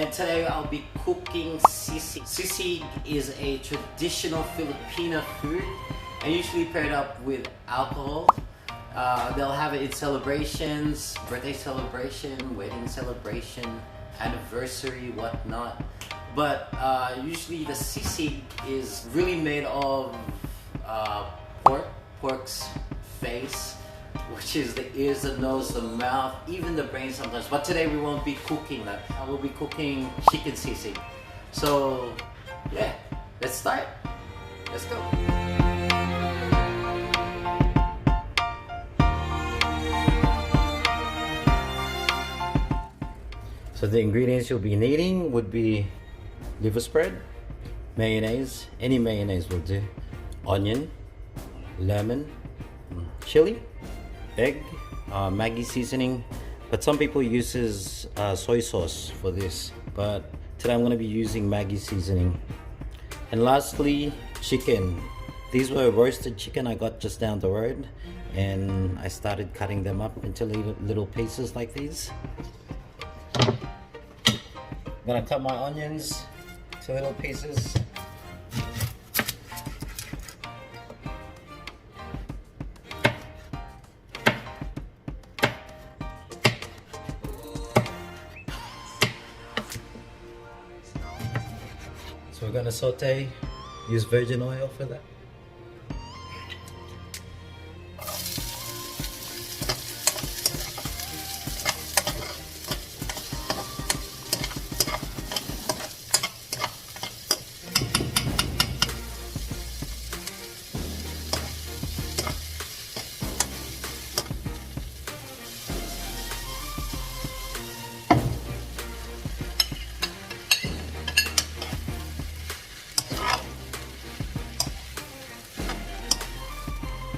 and today I'll be cooking sisig. Sisig is a traditional Filipino food and usually paired up with alcohol. They'll have it in celebrations, birthday celebration, wedding celebration, anniversary, whatnot. But usually the sisig is really made of pork's face, which is the ears, the nose, the mouth, even the brain sometimes. But today we won't be cooking that. I will be cooking chicken sisig. So yeah, let's start. Let's go. So the ingredients you'll be needing would be liver spread, mayonnaise, any mayonnaise will do, onion, lemon, chili, egg, Maggi seasoning, but some people uses soy sauce for this, but today I'm going to be using Maggi seasoning. And lastly, chicken. These were roasted chicken I got just down the road, and I started cutting them up into little pieces like these. I'm gonna cut my onions to little pieces. So we're gonna saute, use virgin oil for that.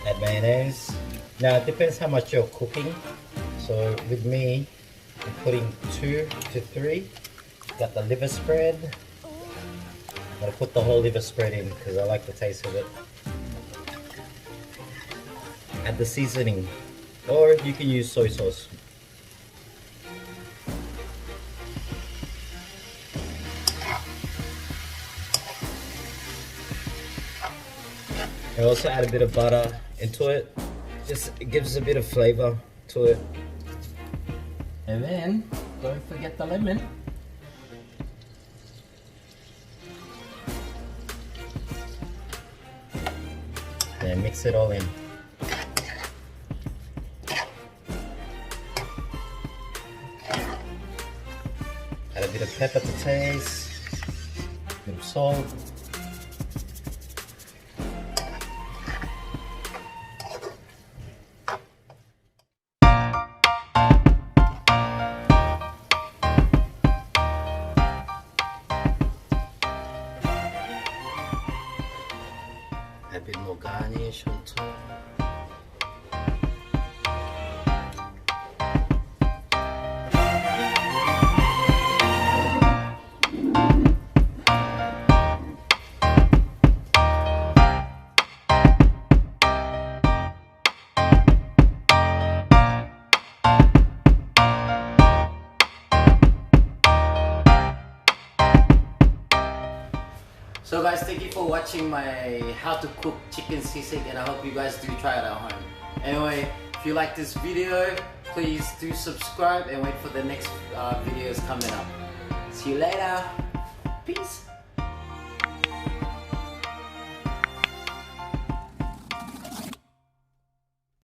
Add mayonnaise. Now it depends how much you're cooking. So with me, I'm putting 2 to 3. Got the liver spread. I'm gonna put the whole liver spread in because I like the taste of it. Add the seasoning, or you can use soy sauce. I also add a bit of butter into it. Just it gives a bit of flavor to it. And then don't forget the lemon. And mix it all in. Add a bit of pepper to taste, a bit of salt. A bit more garnish on top. So guys, thank you for watching my how to cook chicken sisig, and I hope you guys do try it at home. Anyway, if you like this video, please do subscribe and wait for the next videos coming up. See you later. Peace.